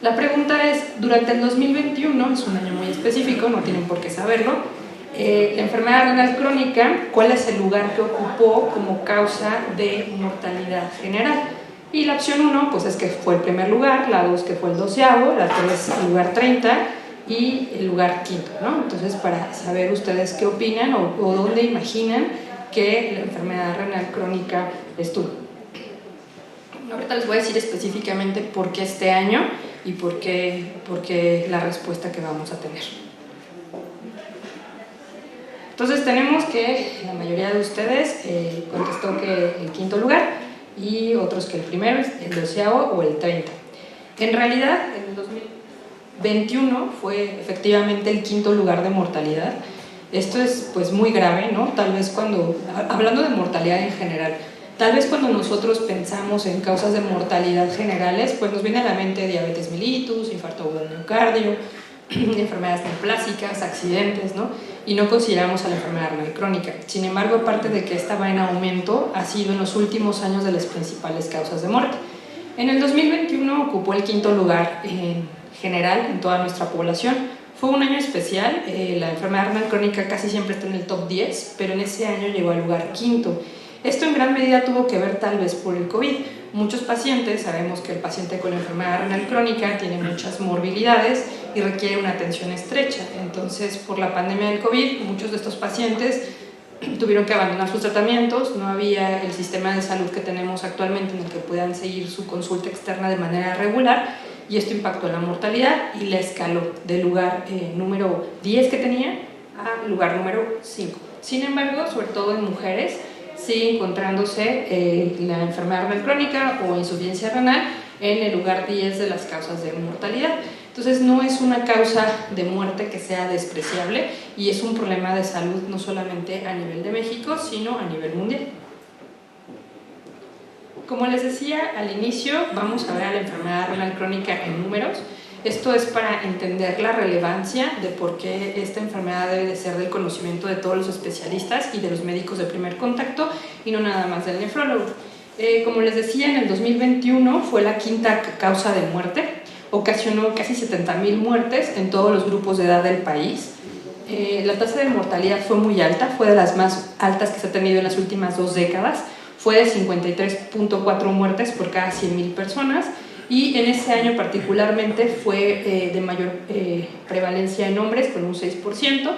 La pregunta es, durante el 2021, es un año muy específico, no tienen por qué saberlo, la enfermedad renal crónica, ¿cuál es el lugar que ocupó como causa de mortalidad general? Y la opción 1, pues es que fue el primer lugar, la 2 que fue el 12º, la 3 el lugar 30 y el lugar 5º, ¿no? Entonces, para saber ustedes qué opinan o dónde imaginan que la enfermedad renal crónica estuvo. Ahorita les voy a decir específicamente por qué este año y por qué la respuesta que vamos a tener. Entonces tenemos que la mayoría de ustedes contestó que el 5º lugar y otros que el primero, el 12º o el 30. En realidad, en el 2021 fue efectivamente el 5º lugar de mortalidad. Esto es pues muy grave, ¿no? Tal vez cuando, hablando de mortalidad en general, tal vez cuando nosotros pensamos en causas de mortalidad generales, pues nos viene a la mente diabetes mellitus, infarto agudo del miocardio, enfermedades neoplásicas, accidentes, ¿no? Y no consideramos a la enfermedad renal crónica. Sin embargo, aparte de que esta va en aumento, ha sido en los últimos años de las principales causas de muerte. En el 2021 ocupó el 5º lugar en general en toda nuestra población. Fue un año especial, la enfermedad renal crónica casi siempre está en el top 10, pero en ese año llegó al lugar 5º. Esto en gran medida tuvo que ver tal vez por el COVID. Muchos pacientes, sabemos que el paciente con la enfermedad renal crónica tiene muchas morbilidades y requiere una atención estrecha. Entonces, por la pandemia del COVID, muchos de estos pacientes tuvieron que abandonar sus tratamientos, no había el sistema de salud que tenemos actualmente en el que puedan seguir su consulta externa de manera regular y esto impactó en la mortalidad y la escaló del lugar número 10 que tenía a lugar número 5. Sin embargo, sobre todo en mujeres, sigue encontrándose la enfermedad renal crónica o insuficiencia renal en el lugar 10 de las causas de mortalidad. Entonces no es una causa de muerte que sea despreciable y es un problema de salud no solamente a nivel de México, sino a nivel mundial. Como les decía al inicio, vamos a ver a la enfermedad renal crónica en números. Esto es para entender la relevancia de por qué esta enfermedad debe de ser del conocimiento de todos los especialistas y de los médicos de primer contacto y no nada más del nefrólogo. Como les decía, en el 2021 fue la 5ª causa de muerte. ocasionó casi 70,000 muertes en todos los grupos de edad del país. La tasa de mortalidad fue muy alta, fue de las más altas que se ha tenido en las últimas 2 décadas, fue de 53.4 muertes por cada 100,000 personas, y en ese año particularmente fue de mayor prevalencia en hombres, con un 6%,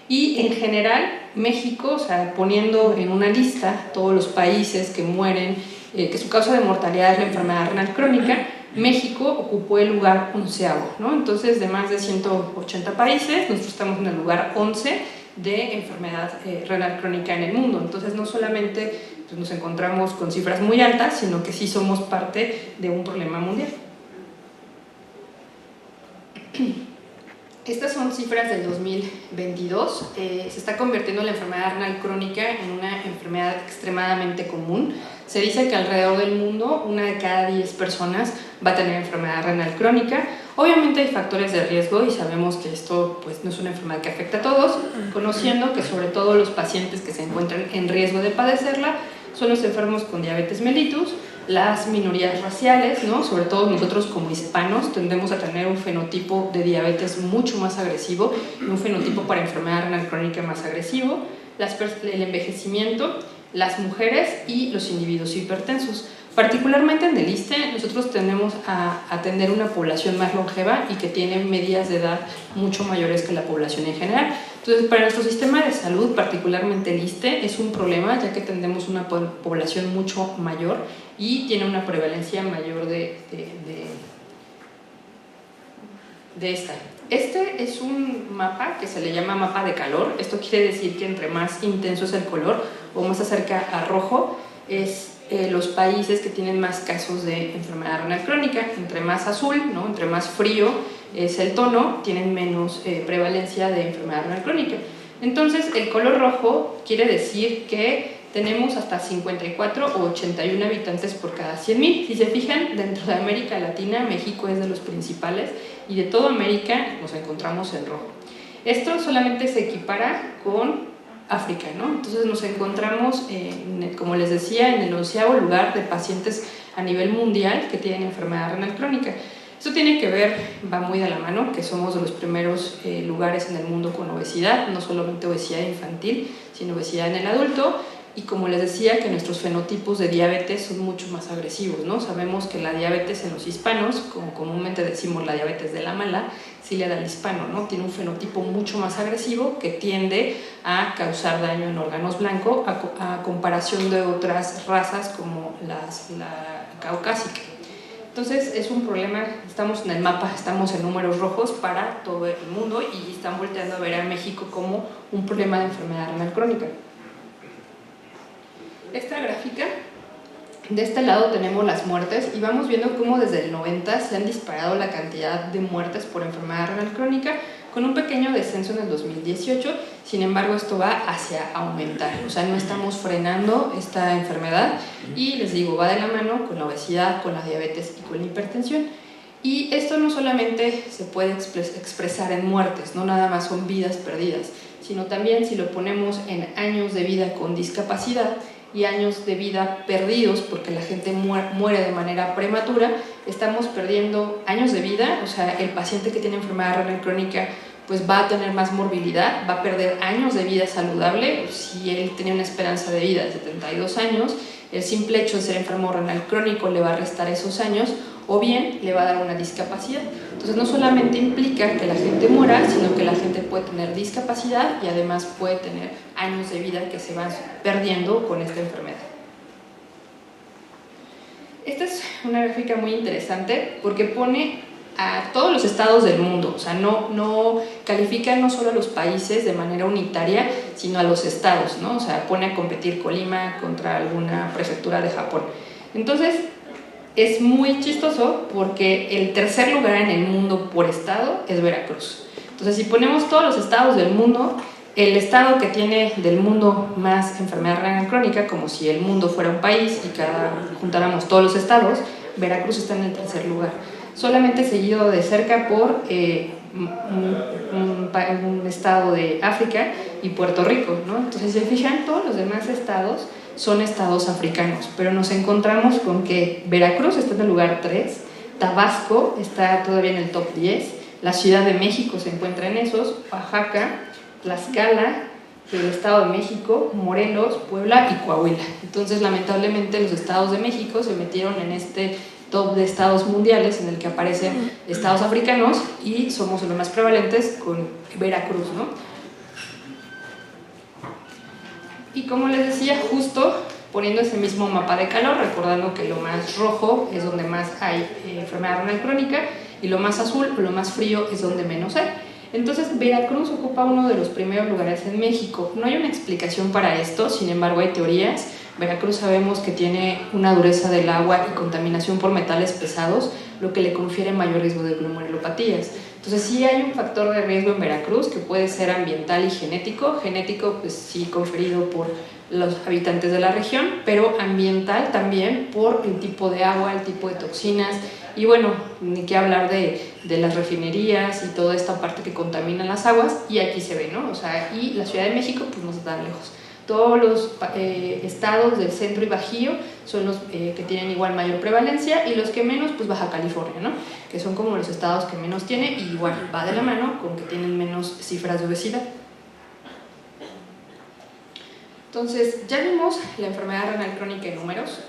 y en general México, o sea, poniendo en una lista todos los países que mueren, que su causa de mortalidad es la enfermedad renal crónica, México ocupó el lugar 11º, ¿no? Entonces, de más de 180 países, nosotros estamos en el lugar 11 de enfermedad renal crónica en el mundo. Entonces, no solamente pues, nos encontramos con cifras muy altas, sino que sí somos parte de un problema mundial. Estas son cifras del 2022. Se está convirtiendo la enfermedad renal crónica en una enfermedad extremadamente común. Se dice que alrededor del mundo 1 de cada 10 personas va a tener enfermedad renal crónica. Obviamente hay factores de riesgo y sabemos que esto pues, no es una enfermedad que afecta a todos, conociendo que sobre todo los pacientes que se encuentran en riesgo de padecerla son los enfermos con diabetes mellitus, las minorías raciales, ¿no? Sobre todo nosotros como hispanos tendemos a tener un fenotipo de diabetes mucho más agresivo y un fenotipo para enfermedad renal crónica más agresivo, el envejecimiento, las mujeres y los individuos hipertensos. Particularmente en el ISSSTE nosotros tendemos a atender una población más longeva y que tiene medias de edad mucho mayores que la población en general. Entonces, para nuestro sistema de salud, particularmente el ISSSTE, es un problema ya que tendemos una población mucho mayor y tiene una prevalencia mayor de esta. Este es un mapa que se le llama mapa de calor. Esto quiere decir que entre más intenso es el color o más acerca a rojo es los países que tienen más casos de enfermedad renal crónica. Entre más azul, ¿no? Entre más frío es el tono, tienen menos prevalencia de enfermedad renal crónica. Entonces, el color rojo quiere decir que tenemos hasta 54 o 81 habitantes por cada 100,000. Si se fijan, dentro de América Latina, México es de los principales y de toda América nos encontramos en rojo. Esto solamente se equipara con África, ¿no? Entonces nos encontramos, como les decía, en el 11º lugar de pacientes a nivel mundial que tienen enfermedad renal crónica. Esto tiene que ver, va muy de la mano, que somos de los primeros lugares en el mundo con obesidad, no solamente obesidad infantil, sino obesidad en el adulto, y como les decía, que nuestros fenotipos de diabetes son mucho más agresivos, ¿no? Sabemos que la diabetes en los hispanos, como comúnmente decimos la diabetes de la mala, sí le da al hispano, ¿no? Tiene un fenotipo mucho más agresivo que tiende a causar daño en órganos blancos a comparación de otras razas como la caucásica. Entonces es un problema, estamos en el mapa, estamos en números rojos para todo el mundo y están volteando a ver a México como un problema de enfermedad renal crónica. Esta gráfica, de este lado tenemos las muertes y vamos viendo cómo desde el 90 se han disparado la cantidad de muertes por enfermedad renal crónica con un pequeño descenso en el 2018, sin embargo esto va hacia aumentar, o sea, no estamos frenando esta enfermedad y les digo, va de la mano con la obesidad, con la diabetes y con la hipertensión. Y esto no solamente se puede expresar en muertes, no nada más son vidas perdidas, sino también si lo ponemos en años de vida con discapacidad y años de vida perdidos porque la gente muere de manera prematura, estamos perdiendo años de vida, o sea, el paciente que tiene enfermedad renal crónica pues va a tener más morbilidad, va a perder años de vida saludable. Si él tenía una esperanza de vida de 72 años, el simple hecho de ser enfermo renal crónico le va a restar esos años o bien le va a dar una discapacidad. Entonces no solamente implica que la gente muera, sino que la gente puede tener discapacidad y además puede tener años de vida que se van perdiendo con esta enfermedad. Esta es una gráfica muy interesante porque pone a todos los estados del mundo, o sea, no califica no solo a los países de manera unitaria, sino a los estados, ¿no? O sea, pone a competir Colima contra alguna prefectura de Japón. Entonces, es muy chistoso porque el tercer lugar en el mundo por estado es Veracruz. Entonces, si ponemos todos los estados del mundo, el estado que tiene del mundo más enfermedad renal crónica, como si el mundo fuera un país y juntáramos todos los estados, Veracruz está en el tercer lugar. Solamente seguido de cerca por un estado de África y Puerto Rico, ¿no? Entonces, si se fijan, todos los demás estados son estados africanos, pero nos encontramos con que Veracruz está en el lugar 3, Tabasco está todavía en el top 10, la Ciudad de México se encuentra en esos, Oaxaca, Tlaxcala, el Estado de México, Morelos, Puebla y Coahuila. Entonces, lamentablemente, los estados de México se metieron en este top de estados mundiales en el que aparecen estados africanos y somos los más prevalentes con Veracruz, ¿no? Y como les decía, justo poniendo ese mismo mapa de calor, recordando que lo más rojo es donde más hay enfermedad renal crónica y lo más azul o lo más frío es donde menos hay. Entonces, Veracruz ocupa uno de los primeros lugares en México. No hay una explicación para esto, sin embargo hay teorías. Veracruz sabemos que tiene una dureza del agua y contaminación por metales pesados, lo que le confiere mayor riesgo de glomerulopatías. Entonces sí hay un factor de riesgo en Veracruz que puede ser ambiental y genético. Genético, pues sí, conferido por los habitantes de la región, pero ambiental también por el tipo de agua, el tipo de toxinas y bueno, ni qué hablar de las refinerías y toda esta parte que contamina las aguas y aquí se ve, ¿no? O sea, y la Ciudad de México pues no está tan lejos. Todos los estados del centro y bajío son los que tienen igual mayor prevalencia y los que menos, pues Baja California, ¿no? Que son como los estados que menos tiene y igual va de la mano con que tienen menos cifras de obesidad. Entonces, ya vimos la enfermedad renal crónica en números.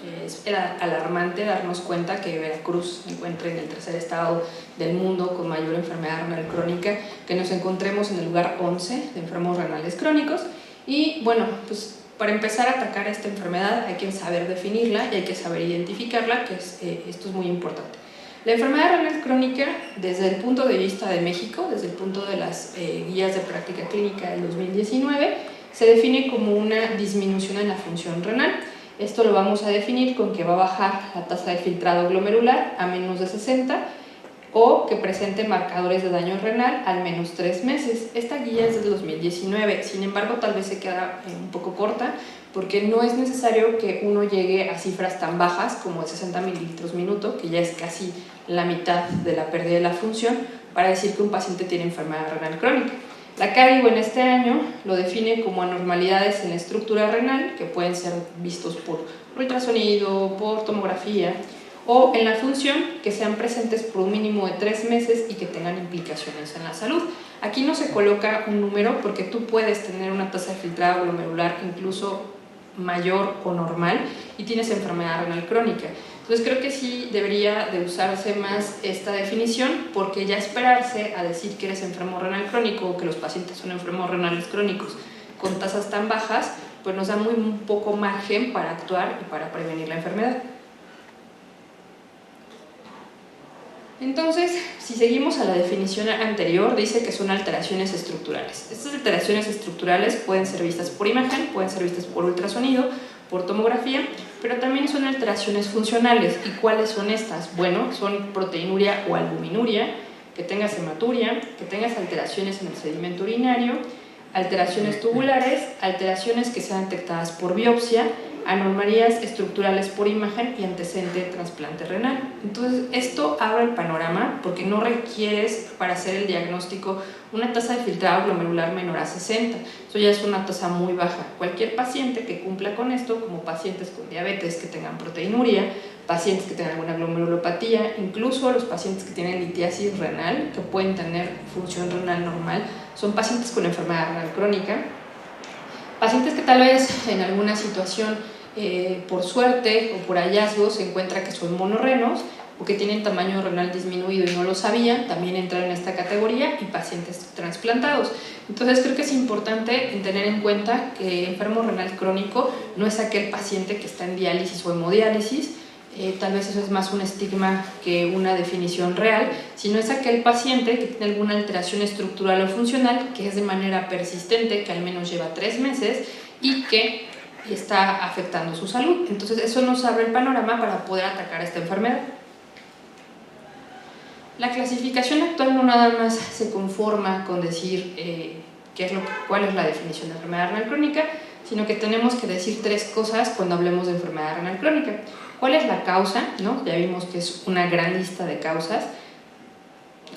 Era alarmante darnos cuenta que Veracruz se encuentra en el tercer estado del mundo con mayor enfermedad renal crónica, que nos encontremos en el lugar 11 de enfermos renales crónicos. Y bueno, pues para empezar a atacar esta enfermedad hay que saber definirla y hay que saber identificarla, que esto es muy importante. La enfermedad renal crónica, desde el punto de vista de México, desde el punto de las guías de práctica clínica del 2019, se define como una disminución en la función renal. Esto lo vamos a definir con que va a bajar la tasa de filtrado glomerular a menos de 60 o que presente marcadores de daño renal al menos 3 meses. Esta guía es del 2019, sin embargo tal vez se queda un poco corta porque no es necesario que uno llegue a cifras tan bajas como de 60 mililitros minuto, que ya es casi la mitad de la pérdida de la función, para decir que un paciente tiene enfermedad renal crónica. La CARIGO en este año lo define como anormalidades en la estructura renal que pueden ser vistos por ultrasonido, por tomografía o en la función que sean presentes por un mínimo de 3 meses y que tengan implicaciones en la salud. Aquí no se coloca un número porque tú puedes tener una tasa de filtrado glomerular incluso mayor o normal y tienes enfermedad renal crónica. Entonces creo que sí debería de usarse más esta definición porque ya esperarse a decir que eres enfermo renal crónico o que los pacientes son enfermos renales crónicos con tasas tan bajas, pues nos da muy poco margen para actuar y para prevenir la enfermedad. Entonces, si seguimos a la definición anterior, dice que son alteraciones estructurales. Estas alteraciones estructurales pueden ser vistas por imagen, pueden ser vistas por ultrasonido, por tomografía, pero también son alteraciones funcionales. ¿Y cuáles son estas? Bueno, son proteinuria o albuminuria, que tengas hematuria, que tengas alteraciones en el sedimento urinario, alteraciones tubulares, alteraciones que sean detectadas por biopsia, anomalías estructurales por imagen y antecedente de trasplante renal. Entonces, esto abre el panorama porque no requieres para hacer el diagnóstico una tasa de filtrado glomerular menor a 60. Eso ya es una tasa muy baja. Cualquier paciente que cumpla con esto, como pacientes con diabetes que tengan proteinuria, pacientes que tengan alguna glomerulopatía, incluso los pacientes que tienen litiasis renal, que pueden tener función renal normal, son pacientes con enfermedad renal crónica, pacientes que tal vez en alguna situación por suerte o por hallazgo se encuentra que son monorrenos o que tienen tamaño renal disminuido y no lo sabían, también entran en esta categoría, y pacientes trasplantados. Entonces creo que es importante tener en cuenta que enfermo renal crónico no es aquel paciente que está en diálisis o hemodiálisis, tal vez eso es más un estigma que una definición real, sino es aquel paciente que tiene alguna alteración estructural o funcional que es de manera persistente, que al menos lleva 3 meses y que está afectando su salud. Entonces eso nos abre el panorama para poder atacar esta enfermedad. La clasificación actual no nada más se conforma con decir cuál es la definición de enfermedad renal crónica, sino que tenemos que decir 3 cosas cuando hablemos de enfermedad renal crónica. ¿Cuál es la causa? ¿No? Ya vimos que es una gran lista de causas.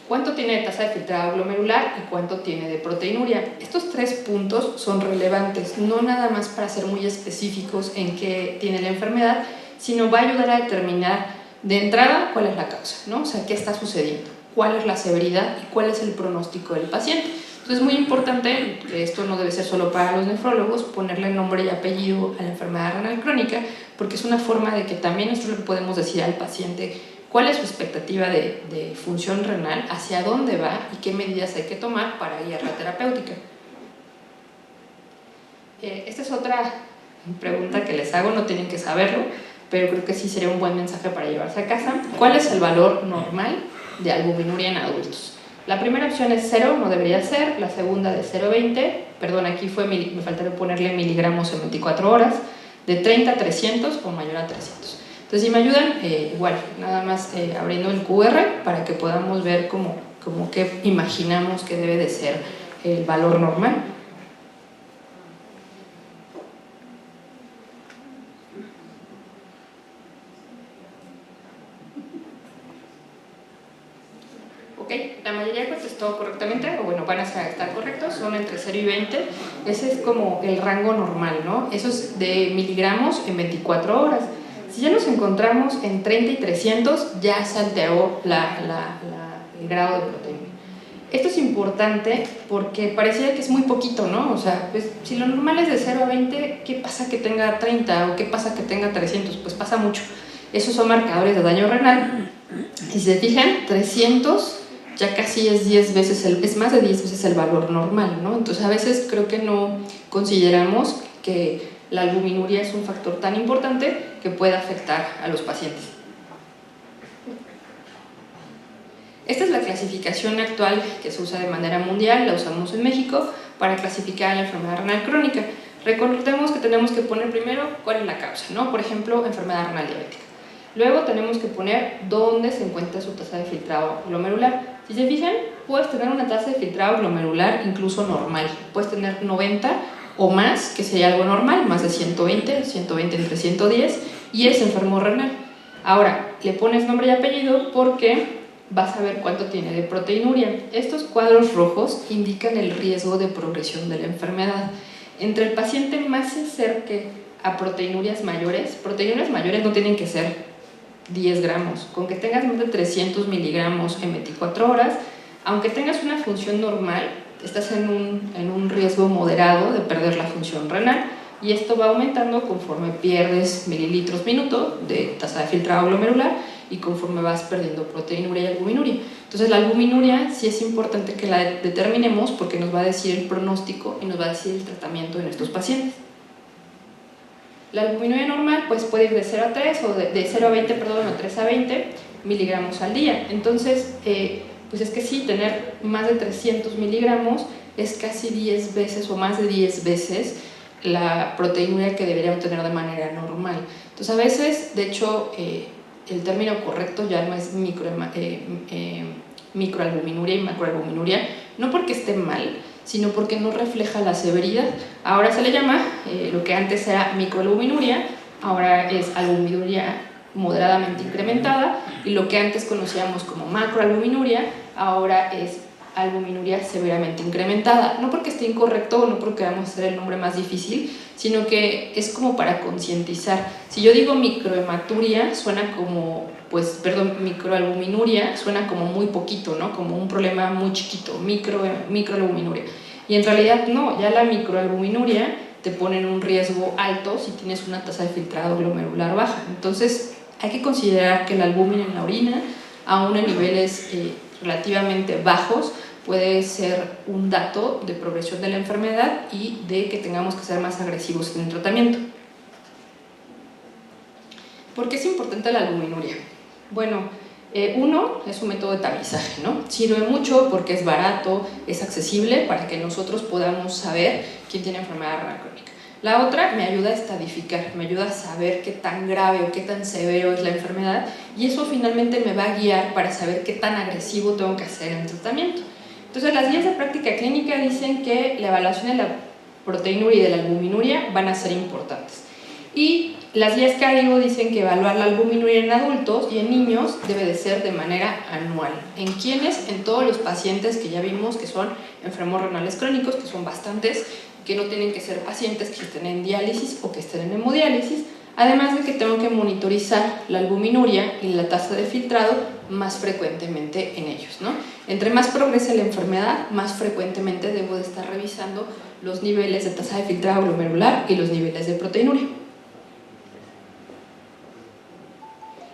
¿Cuánto tiene de tasa de filtrado glomerular y cuánto tiene de proteinuria? Estos 3 puntos son relevantes, no nada más para ser muy específicos en qué tiene la enfermedad, sino va a ayudar a determinar De entrada, ¿cuál es la causa, ¿no? O sea, ¿qué está sucediendo? ¿Cuál es la severidad y cuál es el pronóstico del paciente? Entonces es muy importante, esto no debe ser solo para los nefrólogos, ponerle nombre y apellido a la enfermedad renal crónica, porque es una forma de que también nosotros le podemos decir al paciente cuál es su expectativa de función renal, hacia dónde va y qué medidas hay que tomar para guiar la terapéutica. Esta es otra pregunta que les hago, no tienen que saberlo, pero creo que sí sería un buen mensaje para llevarse a casa. ¿Cuál es el valor normal de albuminuria en adultos? La primera opción es 0, no debería ser. La segunda de 0,20, perdón, aquí me faltaría ponerle miligramos en 24 horas, de 30 a 300 o mayor a 300. Entonces, si me ayudan, igual, nada más abriendo el QR para que podamos ver como qué imaginamos que debe de ser el valor normal. La mayoría contestó correctamente, o bueno, van a estar correctos, son entre 0 y 20. Ese es como el rango normal, ¿no? Eso es de miligramos en 24 horas. Si ya nos encontramos en 30 y 300, ya se alteró el grado de proteína. Esto es importante porque parecía que es muy poquito, ¿no? O sea, pues, si lo normal es de 0 a 20, ¿qué pasa que tenga 30 o qué pasa que tenga 300? Pues pasa mucho. Esos son marcadores de daño renal. Si se fijan, 300 ya casi es 10 veces es más de 10 veces el valor normal, ¿no? Entonces a veces creo que no consideramos que la albuminuria es un factor tan importante que pueda afectar a los pacientes. Esta es la clasificación actual que se usa de manera mundial, la usamos en México para clasificar la enfermedad renal crónica. Recordemos que tenemos que poner primero cuál es la causa, ¿no? Por ejemplo, enfermedad renal diabética. Luego tenemos que poner dónde se encuentra su tasa de filtrado glomerular. Si se fijan, puedes tener una tasa de filtrado glomerular incluso normal. Puedes tener 90 o más, que sería algo normal, más de 120, 120 entre 110, y eres enfermo renal. Ahora, le pones nombre y apellido porque vas a ver cuánto tiene de proteinuria. Estos cuadros rojos indican el riesgo de progresión de la enfermedad. Entre el paciente más se acerque a proteinurias mayores no tienen que ser 10 gramos, con que tengas más de 300 miligramos en 24 horas, aunque tengas una función normal, estás en un riesgo moderado de perder la función renal, y esto va aumentando conforme pierdes mililitros minuto de tasa de filtrado glomerular y conforme vas perdiendo proteinuria y albuminuria. Entonces la albuminuria sí es importante que la determinemos porque nos va a decir el pronóstico y nos va a decir el tratamiento de nuestros pacientes. La albuminuria normal pues puede ir de 0 a 3 o de 0 a 20, perdón, o 3 a 20 miligramos al día. Entonces, pues es que sí, tener más de 300 miligramos es casi 10 veces o más de 10 veces la proteinuria que deberíamos tener de manera normal. Entonces, a veces, de hecho, el término correcto ya no es microalbuminuria y macroalbuminuria, no porque esté mal, sino porque no refleja la severidad. Ahora se le llama, lo que antes era microalbuminuria, ahora es albuminuria moderadamente incrementada, y lo que antes conocíamos como macroalbuminuria, ahora es albuminuria severamente incrementada. No porque esté incorrecto o no porque vamos a hacer el nombre más difícil, sino que es como para concientizar. Si yo digo microhematuria, suena como, microalbuminuria suena como muy poquito, ¿no? Como un problema muy chiquito, microalbuminuria. Y en realidad no, ya la microalbuminuria te pone en un riesgo alto si tienes una tasa de filtrado glomerular baja. Entonces hay que considerar que la albúmina en la orina, aún en niveles relativamente bajos, puede ser un dato de progresión de la enfermedad y de que tengamos que ser más agresivos en el tratamiento. ¿Por qué es importante la albuminuria? Bueno, uno, es un método de tablizaje, ¿no? Sirve mucho porque es barato, es accesible para que nosotros podamos saber quién tiene enfermedad renal crónica. La otra, me ayuda a estadificar, me ayuda a saber qué tan grave o qué tan severo es la enfermedad, y eso finalmente me va a guiar para saber qué tan agresivo tengo que hacer en el tratamiento. Entonces, las guías de práctica clínica dicen que la evaluación de la proteinuria y de la albuminuria van a ser importantes. Y las guías Cardigo dicen que evaluar la albuminuria en adultos y en niños debe de ser de manera anual. ¿En quiénes? En todos los pacientes que ya vimos que son enfermos renales crónicos, que son bastantes, que no tienen que ser pacientes que estén en diálisis o que estén en hemodiálisis, Además de que tengo que monitorizar la albuminuria y la tasa de filtrado más frecuentemente en ellos, ¿no? Entre más progrese la enfermedad, más frecuentemente debo de estar revisando los niveles de tasa de filtrado glomerular y los niveles de proteinuria.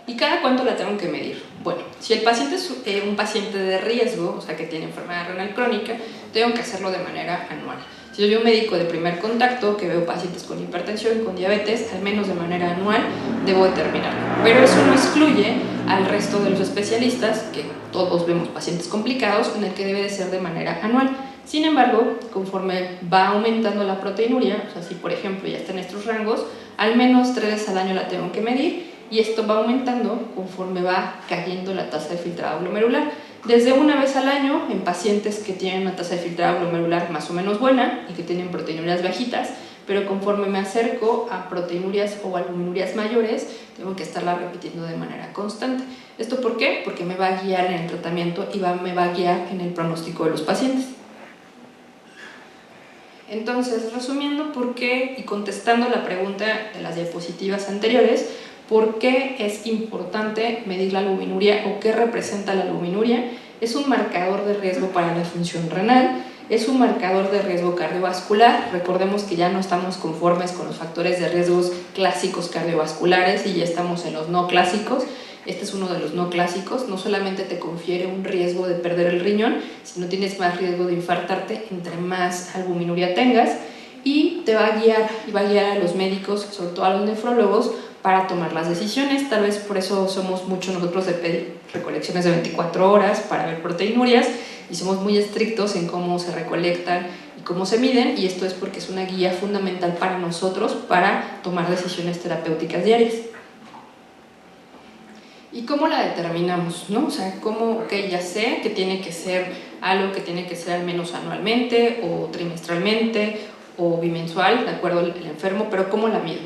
¿Y cada cuánto la tengo que medir? Bueno, si el paciente es un paciente de riesgo, o sea que tiene enfermedad renal crónica, tengo que hacerlo de manera anual. Si yo soy un médico de primer contacto que veo pacientes con hipertensión, con diabetes, al menos de manera anual debo determinarlo. Pero eso no excluye al resto de los especialistas, que todos vemos pacientes complicados, en el que debe de ser de manera anual. Sin embargo, conforme va aumentando la proteinuria, o sea, si por ejemplo ya está en estos rangos, al menos 3 veces al año la tengo que medir, y esto va aumentando conforme va cayendo la tasa de filtrado glomerular. Desde una vez al año en pacientes que tienen una tasa de filtrado glomerular más o menos buena y que tienen proteinurias bajitas, pero conforme me acerco a proteinurias o albuminurias mayores, tengo que estarla repitiendo de manera constante. ¿Esto por qué? Porque me va a guiar en el tratamiento y me va a guiar en el pronóstico de los pacientes. Entonces, resumiendo por qué y contestando la pregunta de las diapositivas anteriores, ¿por qué es importante medir la albuminuria o qué representa la albuminuria? Es un marcador de riesgo para la función renal, es un marcador de riesgo cardiovascular. Recordemos que ya no estamos conformes con los factores de riesgos clásicos cardiovasculares y ya estamos en los no clásicos. Este es uno de los no clásicos. No solamente te confiere un riesgo de perder el riñón, sino tienes más riesgo de infartarte entre más albuminuria tengas, y te va a guiar y va a guiar a los médicos, sobre todo a los nefrólogos, para tomar las decisiones. Tal vez por eso somos mucho nosotros de pedir recolecciones de 24 horas para ver proteinurias y somos muy estrictos en cómo se recolectan y cómo se miden, y esto es porque es una guía fundamental para nosotros para tomar decisiones terapéuticas diarias. ¿Y cómo la determinamos, no? O sea, ya sé que tiene que ser algo que tiene que ser al menos anualmente o trimestralmente o bimensual, de acuerdo al enfermo, pero ¿cómo la mido?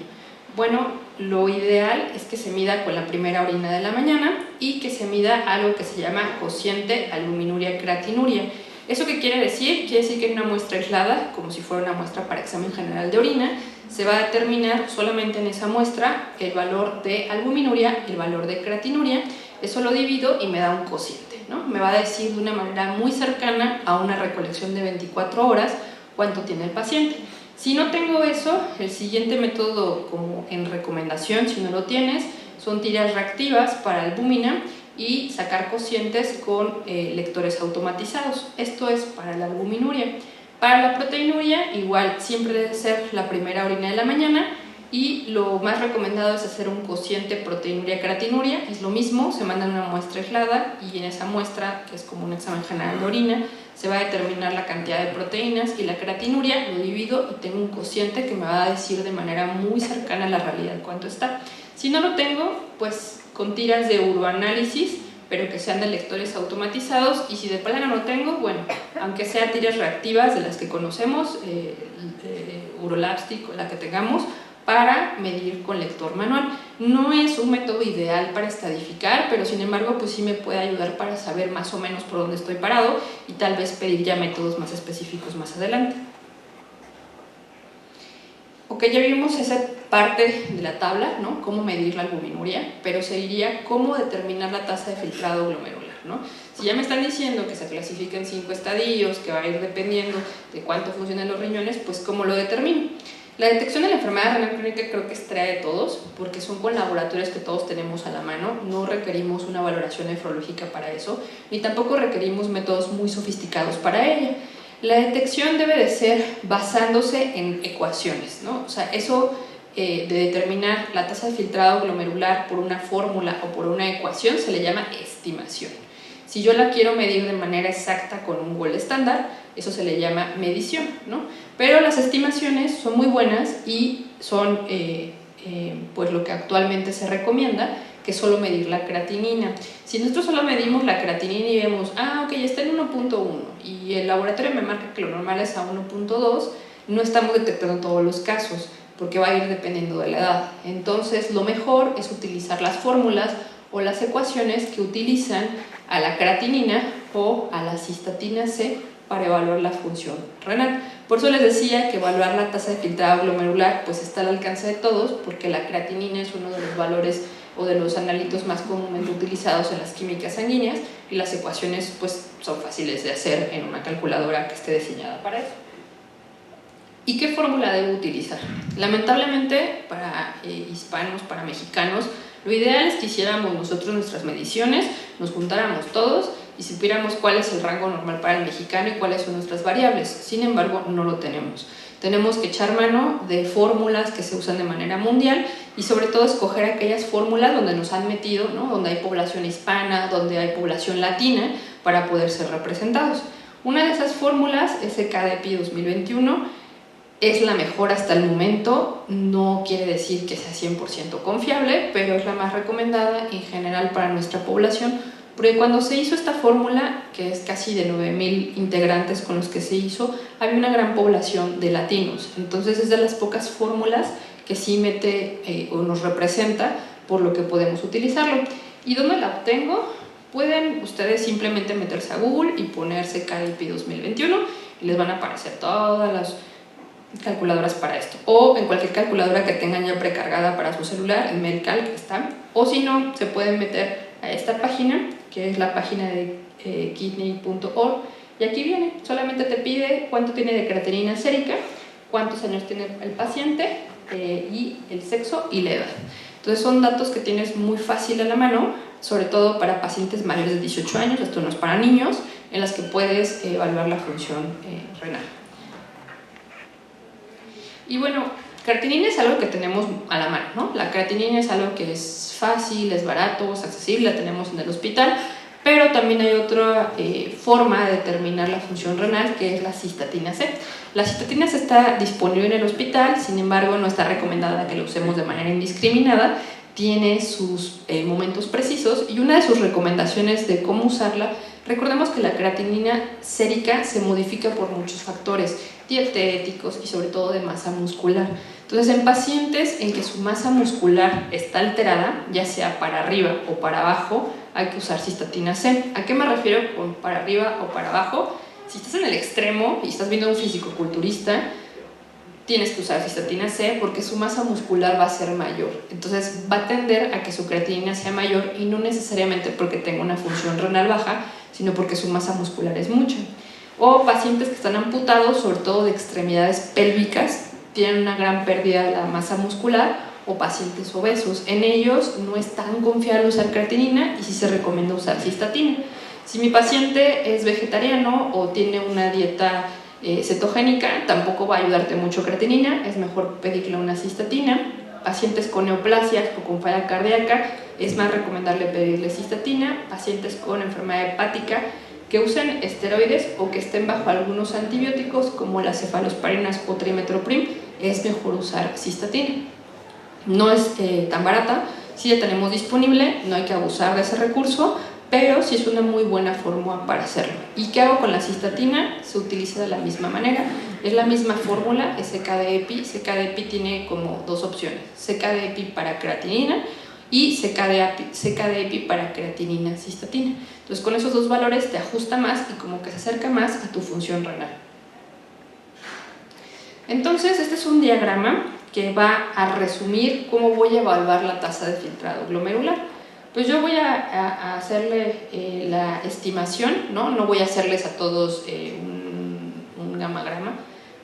Bueno, lo ideal es que se mida con la primera orina de la mañana y que se mida algo que se llama cociente albuminuria-creatinuria. ¿Eso qué quiere decir? Quiere decir que en una muestra aislada, como si fuera una muestra para examen general de orina, se va a determinar solamente en esa muestra el valor de albuminuria y el valor de creatinuria. Eso lo divido y me da un cociente, ¿no? Me va a decir de una manera muy cercana a una recolección de 24 horas cuánto tiene el paciente. Si no tengo eso, el siguiente método como en recomendación, si no lo tienes, son tiras reactivas para albúmina y sacar cocientes con lectores automatizados. Esto es para la albuminuria. Para la proteinuria, igual, siempre debe ser la primera orina de la mañana, y lo más recomendado es hacer un cociente proteinuria-creatinuria. Es lo mismo, se manda una muestra aislada y en esa muestra, que es como un examen general de orina, se va a determinar la cantidad de proteínas y la creatinuria, lo divido y tengo un cociente que me va a decir de manera muy cercana a la realidad cuánto está. Si no lo tengo, pues con tiras de uroanálisis, pero que sean de lectores automatizados, y si de plano no tengo, bueno, aunque sea tiras reactivas de las que conocemos, Urolapstick o la que tengamos, para medir con lector manual. No es un método ideal para estadificar, pero sin embargo pues sí me puede ayudar para saber más o menos por dónde estoy parado y tal vez pedir ya métodos más específicos más adelante. Ok, ya vimos esa parte de la tabla, ¿no? Cómo medir la albuminuria, pero seguiría cómo determinar la tasa de filtrado glomerular, ¿no? Si ya me están diciendo que se clasifica en 5 estadios, que va a ir dependiendo de cuánto funcionan los riñones, pues ¿cómo lo determino? La detección de la enfermedad renal crónica creo que es tarea de todos, porque son con laboratorios que todos tenemos a la mano. No requerimos una valoración nefrológica para eso, ni tampoco requerimos métodos muy sofisticados para ella. La detección debe de ser basándose en ecuaciones, ¿no? O sea, eso de determinar la tasa de filtrado glomerular por una fórmula o por una ecuación se le llama estimación. Si yo la quiero medir de manera exacta con un gold estándar, eso se le llama medición, ¿no? Pero las estimaciones son muy buenas y son pues lo que actualmente se recomienda, que es solo medir la creatinina. Si nosotros solo medimos la creatinina y vemos, ok, está en 1.1 y el laboratorio me marca que lo normal es a 1.2, no estamos detectando todos los casos, porque va a ir dependiendo de la edad. Entonces, lo mejor es utilizar las fórmulas o las ecuaciones que utilizan a la creatinina o a la cistatina C para evaluar la función renal. Por eso les decía que evaluar la tasa de filtrado glomerular pues está al alcance de todos, porque la creatinina es uno de los valores o de los analitos más comúnmente utilizados en las químicas sanguíneas, y las ecuaciones pues son fáciles de hacer en una calculadora que esté diseñada para eso. ¿Y qué fórmula debo utilizar? Lamentablemente para hispanos, para mexicanos, lo ideal es que hiciéramos nosotros nuestras mediciones, nos juntáramos todos y supiéramos cuál es el rango normal para el mexicano y cuáles son nuestras variables. Sin embargo, no lo tenemos. Tenemos que echar mano de fórmulas que se usan de manera mundial y sobre todo escoger aquellas fórmulas donde nos han metido, ¿no? Donde hay población hispana, donde hay población latina, para poder ser representados. Una de esas fórmulas es CKD-EPI 2021, es la mejor hasta el momento, no quiere decir que sea 100% confiable, pero es la más recomendada en general para nuestra población, porque cuando se hizo esta fórmula, que es casi de 9,000 integrantes con los que se hizo, había una gran población de latinos. Entonces es de las pocas fórmulas que sí mete o nos representa, por lo que podemos utilizarlo. ¿Y dónde la obtengo? Pueden ustedes simplemente meterse a Google y ponerse CKD-EPI 2021 y les van a aparecer todas las calculadoras para esto, o en cualquier calculadora que tengan ya precargada para su celular, en Medcal que está, o si no, se pueden meter a esta página, que es la página de kidney.org, y aquí viene, solamente te pide cuánto tiene de creatinina sérica, cuántos años tiene el paciente, y el sexo y la edad. Entonces son datos que tienes muy fácil a la mano, sobre todo para pacientes mayores de 18 años, esto no es para niños, en las que puedes evaluar la función renal. Y bueno, creatinina es algo que tenemos a la mano, ¿no? La creatinina es algo que es fácil, es barato, es accesible, la tenemos en el hospital, pero también hay otra forma de determinar la función renal, que es la cistatina C. La cistatina C está disponible en el hospital, sin embargo no está recomendada que la usemos de manera indiscriminada, tiene sus momentos precisos, y una de sus recomendaciones de cómo usarla, recordemos que la creatinina sérica se modifica por muchos factores dietéticos y sobre todo de masa muscular. Entonces, en pacientes en que su masa muscular está alterada, ya sea para arriba o para abajo, hay que usar cistatina C. ¿A qué me refiero con para arriba o para abajo? Si estás en el extremo y estás viendo a un fisicoculturista, tienes que usar cistatina C porque su masa muscular va a ser mayor. Entonces va a tender a que su creatinina sea mayor, y no necesariamente porque tenga una función renal baja, sino porque su masa muscular es mucha. O pacientes que están amputados, sobre todo de extremidades pélvicas, tienen una gran pérdida de la masa muscular, o pacientes obesos. En ellos no es tan confiable usar creatinina y sí se recomienda usar cistatina. Si mi paciente es vegetariano o tiene una dieta cetogénica, tampoco va a ayudarte mucho creatinina, es mejor pedirle una cistatina. Pacientes con neoplasias o con falla cardíaca, es más recomendable pedirle cistatina. Pacientes con enfermedad hepática que usen esteroides o que estén bajo algunos antibióticos como las cefalosporinas o trimethoprim, es mejor usar cistatina. No es tan barata, sí la tenemos disponible, no hay que abusar de ese recurso, pero sí es una muy buena fórmula para hacerlo. ¿Y qué hago con la cistatina? Se utiliza de la misma manera, es la misma fórmula, es CKD-EPI. CKD-EPI tiene como dos opciones: CKD-EPI para creatinina y CKD-EPI para creatinina cistatina. Entonces con esos dos valores te ajusta más y como que se acerca más a tu función renal. Entonces este es un diagrama que va a resumir cómo voy a evaluar la tasa de filtrado glomerular. Pues yo voy a hacerle la estimación, no voy a hacerles a todos un gamagrama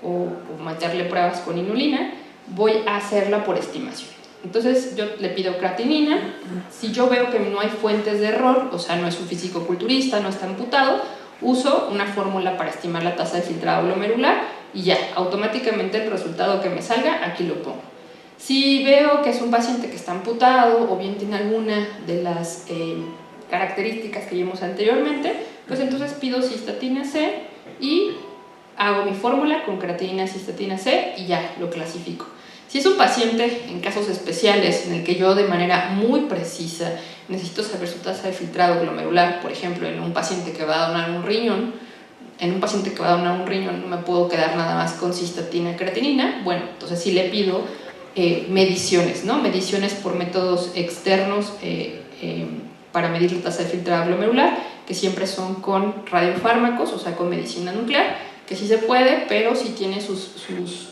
o meterle pruebas con inulina, voy a hacerla por estimación. Entonces yo le pido creatinina, si yo veo que no hay fuentes de error, o sea, no es un fisicoculturista, no está amputado, uso una fórmula para estimar la tasa de filtrado glomerular y ya, automáticamente el resultado que me salga, aquí lo pongo. Si veo que es un paciente que está amputado o bien tiene alguna de las características que vimos anteriormente, pues entonces pido cistatina C y hago mi fórmula con creatinina, cistatina C y ya lo clasifico. Si es un paciente en casos especiales en el que yo de manera muy precisa necesito saber su tasa de filtrado glomerular, por ejemplo, en un paciente que va a donar un riñón, no me puedo quedar nada más con cistatina, creatinina, bueno, entonces sí le pido mediciones, ¿no? Mediciones por métodos externos para medir la tasa de filtrado glomerular, que siempre son con radiofármacos, o sea, con medicina nuclear, que sí se puede, pero sí tiene sus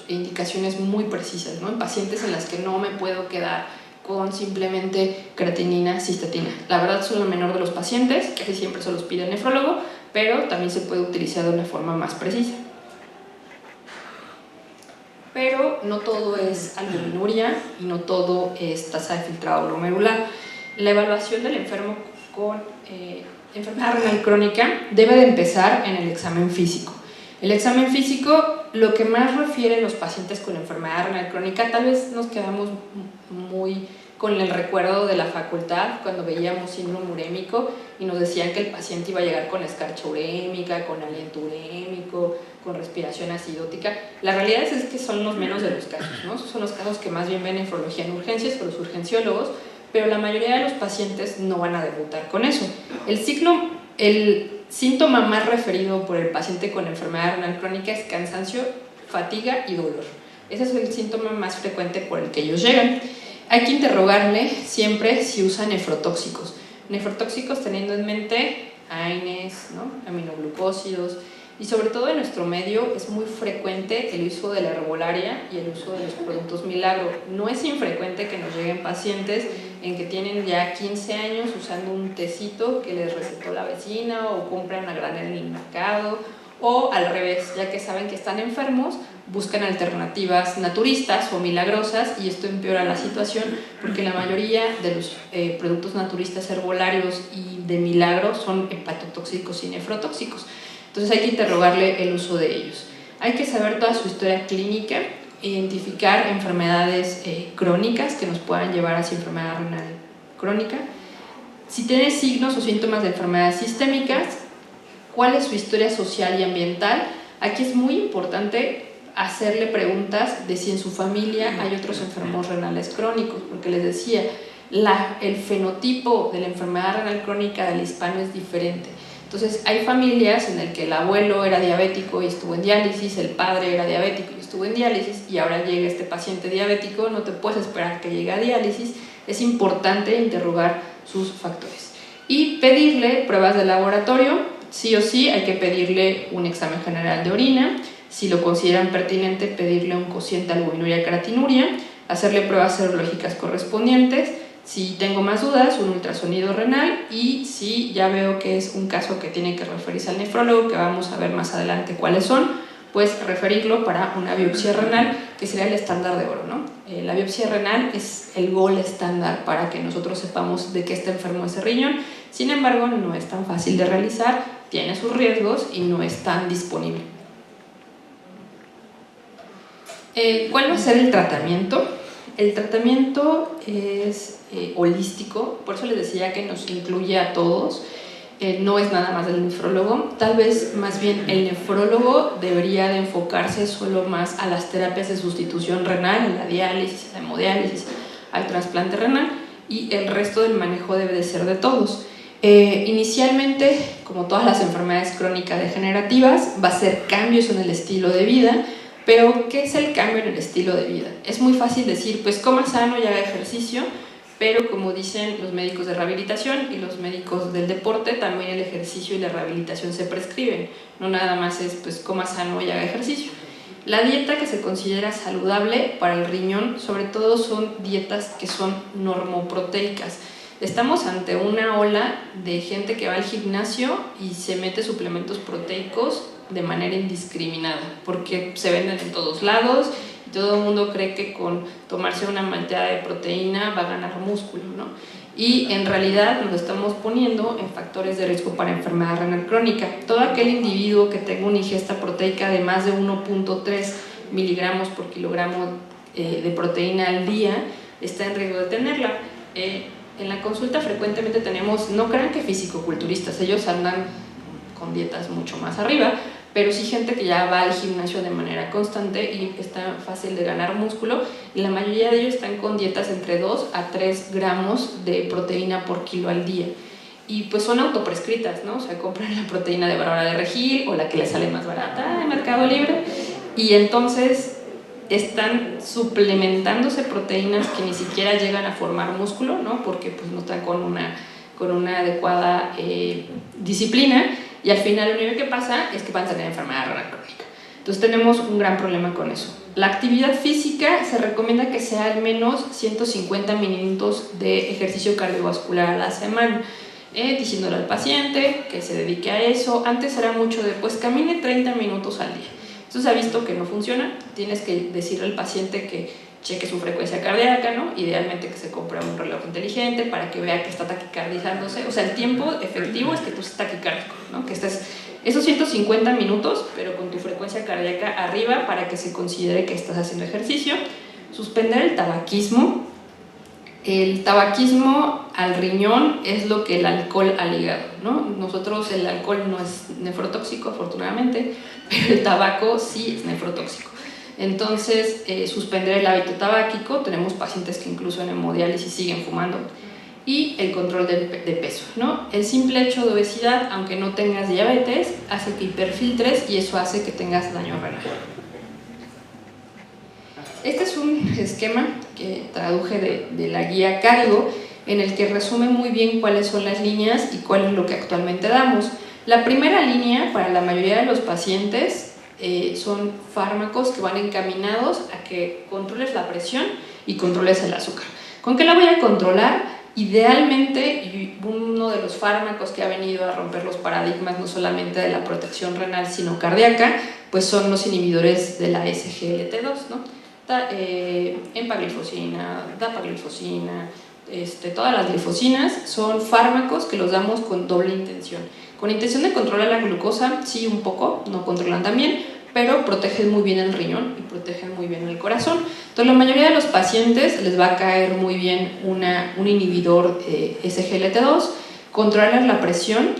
indicaciones muy precisas, ¿no? En pacientes en las que no me puedo quedar con simplemente creatinina, cistatina. La verdad son lo menor de los pacientes, casi siempre se los pide el nefrólogo, pero también se puede utilizar de una forma más precisa. Pero no todo es albuminuria y no todo es tasa de filtrado glomerular. La evaluación del enfermo con enfermedad renal crónica debe de empezar en el examen físico. El examen físico, lo que más refiere a los pacientes con enfermedad renal crónica, tal vez nos quedamos muy con el recuerdo de la facultad cuando veíamos síndrome urémico y nos decían que el paciente iba a llegar con escarcha urémica, con aliento urémico, con respiración acidótica. La realidad es que son los menos de los casos, ¿no? Son los casos que más bien ven nefrología en urgencias por los urgenciólogos, pero la mayoría de los pacientes no van a debutar con eso. El síntoma más referido por el paciente con enfermedad renal crónica es cansancio, fatiga y dolor. Ese es el síntoma más frecuente por el que ellos llegan. Hay que interrogarle siempre si usa nefrotóxicos. Nefrotóxicos teniendo en mente AINES, ¿no? Aminoglucósidos, y sobre todo en nuestro medio es muy frecuente el uso de la herbolaria y el uso de los productos milagro. No es infrecuente que nos lleguen pacientes en que tienen ya 15 años usando un tecito que les recetó la vecina o compran a granel en el mercado, o al revés, ya que saben que están enfermos, buscan alternativas naturistas o milagrosas, y esto empeora la situación porque la mayoría de los productos naturistas herbolarios y de milagro son hepatotóxicos y nefrotóxicos. Entonces hay que interrogarle el uso de ellos. Hay que saber toda su historia clínica, identificar enfermedades crónicas que nos puedan llevar hacia enfermedad renal crónica. Si tiene signos o síntomas de enfermedades sistémicas, cuál es su historia social y ambiental. Aquí es muy importante hacerle preguntas de si en su familia hay otros enfermos renales crónicos, porque les decía, el fenotipo de la enfermedad renal crónica del hispano es diferente. Entonces hay familias en las que el abuelo era diabético y estuvo en diálisis, el padre era diabético y estuvo en diálisis, y ahora llega este paciente diabético, no te puedes esperar que llegue a diálisis. Es importante interrogar sus factores y pedirle pruebas de laboratorio. Sí o sí hay que pedirle un examen general de orina, si lo consideran pertinente pedirle un cociente albuminuria-creatinuria, hacerle pruebas serológicas correspondientes. Si tengo más dudas, un ultrasonido renal, y si ya veo que es un caso que tiene que referirse al nefrólogo, que vamos a ver más adelante cuáles son, pues referirlo para una biopsia renal, que sería el estándar de oro, ¿no? La biopsia renal es el gol estándar para que nosotros sepamos de qué está enfermo ese riñón. Sin embargo, no es tan fácil de realizar, tiene sus riesgos y no es tan disponible. ¿Cuál va a ser el tratamiento? El tratamiento es holístico, por eso les decía que nos incluye a todos, no es nada más del nefrólogo. Tal vez más bien el nefrólogo debería de enfocarse solo más a las terapias de sustitución renal, a la diálisis, a la hemodiálisis, al trasplante renal, y el resto del manejo debe de ser de todos. Inicialmente, como todas las enfermedades crónicas degenerativas, va a ser cambios en el estilo de vida. Pero, ¿qué es el cambio en el estilo de vida? Es muy fácil decir, pues coma sano y haga ejercicio, pero como dicen los médicos de rehabilitación y los médicos del deporte, también el ejercicio y la rehabilitación se prescriben. No nada más es, pues coma sano y haga ejercicio. La dieta que se considera saludable para el riñón, sobre todo son dietas que son normoproteicas. Estamos ante una ola de gente que va al gimnasio y se mete suplementos proteicos de manera indiscriminada, porque se venden en todos lados y todo el mundo cree que con tomarse una malteada de proteína va a ganar músculo, ¿no? Y en realidad nos estamos poniendo en factores de riesgo para enfermedad renal crónica. Todo aquel individuo que tenga una ingesta proteica de más de 1.3 miligramos por kilogramo de proteína al día está en riesgo de tenerla. En la consulta frecuentemente tenemos, no crean que fisicoculturistas, ellos andan con dietas mucho más arriba, pero sí gente que ya va al gimnasio de manera constante y está fácil de ganar músculo, y la mayoría de ellos están con dietas entre 2 a 3 gramos de proteína por kilo al día, y pues son autoprescritas, ¿no? O sea, compran la proteína de Bárbara de Regil o la que les sale más barata en Mercado Libre, y entonces están suplementándose proteínas que ni siquiera llegan a formar músculo, ¿no? Porque pues no están con una con una adecuada disciplina, y al final lo único que pasa es que van a tener enfermedad renal crónica. Entonces tenemos un gran problema con eso. La actividad física se recomienda que sea al menos 150 minutos de ejercicio cardiovascular a la semana, diciéndole al paciente que se dedique a eso. Antes era mucho de, pues camine 30 minutos al día. Esto se ha visto que no funciona. Tienes que decirle al paciente que cheque su frecuencia cardíaca, ¿no? Idealmente que se compre un reloj inteligente para que vea que está taquicardizándose. O sea, el tiempo efectivo es que tú estés taquicárdico, ¿no? Que estés esos 150 minutos, pero con tu frecuencia cardíaca arriba para que se considere que estás haciendo ejercicio. Suspender el tabaquismo. El tabaquismo al riñón es lo que el alcohol al hígado, ¿no? Nosotros el alcohol no es nefrotóxico, afortunadamente, pero el tabaco sí es nefrotóxico. Entonces, suspender el hábito tabáquico. Tenemos pacientes que incluso en hemodiálisis siguen fumando. Y el control de peso, ¿no? El simple hecho de obesidad, aunque no tengas diabetes, hace que hiperfiltres y eso hace que tengas daño renal. Este es un esquema que traduje de la guía Cargo, en el que resume muy bien cuáles son las líneas y cuál es lo que actualmente damos. La primera línea, para la mayoría de los pacientes, son fármacos que van encaminados a que controles la presión y controles el azúcar. ¿Con qué la voy a controlar? Idealmente, uno de los fármacos que ha venido a romper los paradigmas no solamente de la protección renal sino cardíaca, pues son los inhibidores de la SGLT2, ¿no? Empaglifosina, dapaglifosina, todas las glifosinas son fármacos que los damos con doble intención. Con intención de controlar la glucosa, sí, un poco, no controlan tan bien, pero protegen muy bien el riñón y protegen muy bien el corazón. Entonces, la mayoría de los pacientes les va a caer muy bien un inhibidor SGLT2, controlar la presión.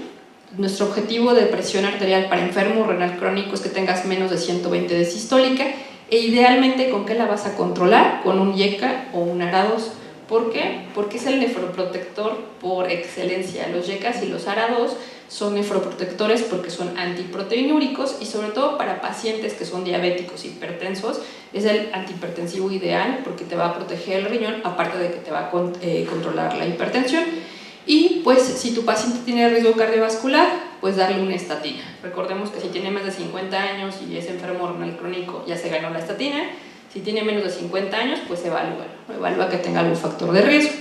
Nuestro objetivo de presión arterial para enfermo renal crónico es que tengas menos de 120 de sistólica, e idealmente, ¿con qué la vas a controlar? Con un YECA o un ARA2. ¿Por qué? Porque es el nefroprotector por excelencia. Los YECAs y los ARA2 son nefroprotectores porque son antiproteinúricos, y sobre todo para pacientes que son diabéticos, hipertensos, es el antihipertensivo ideal porque te va a proteger el riñón, aparte de que te va a controlar la hipertensión. Y pues si tu paciente tiene riesgo cardiovascular, pues darle una estatina. Recordemos que si tiene más de 50 años y es enfermo renal crónico, ya se ganó la estatina. Si tiene menos de 50 años, pues evalúa que tenga algún factor de riesgo.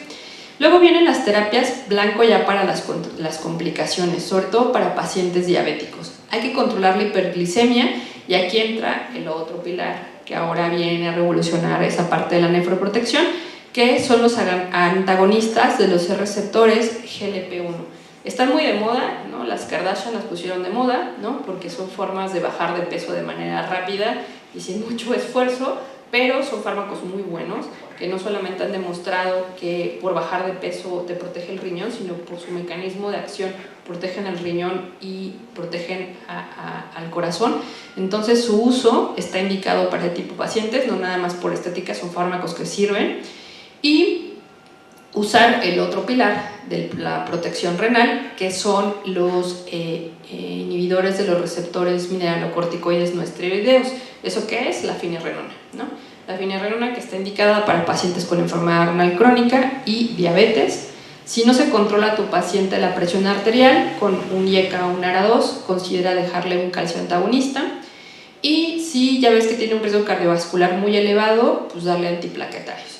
Luego vienen las terapias blanco ya para las complicaciones, sobre todo para pacientes diabéticos. Hay que controlar la hiperglicemia, y aquí entra el otro pilar que ahora viene a revolucionar esa parte de la nefroprotección, que son los antagonistas de los receptores GLP-1. Están muy de moda, ¿no? Las Kardashian las pusieron de moda, ¿no? Porque son formas de bajar de peso de manera rápida y sin mucho esfuerzo, pero son fármacos muy buenos que no solamente han demostrado que por bajar de peso te protege el riñón, sino por su mecanismo de acción protegen el riñón y protegen al corazón. Entonces su uso está indicado para este tipo de pacientes, no nada más por estética, son fármacos que sirven. Y usar el otro pilar de la protección renal, que son los inhibidores de los receptores mineralocorticoides no esteroideos. ¿Eso qué es? La finerenona, ¿no? La finerenona, que está indicada para pacientes con enfermedad renal crónica y diabetes. Si no se controla a tu paciente la presión arterial, con un YECA o un ARA2, considera dejarle un calcio antagonista. Y si ya ves que tiene un riesgo cardiovascular muy elevado, pues darle antiplaquetarios.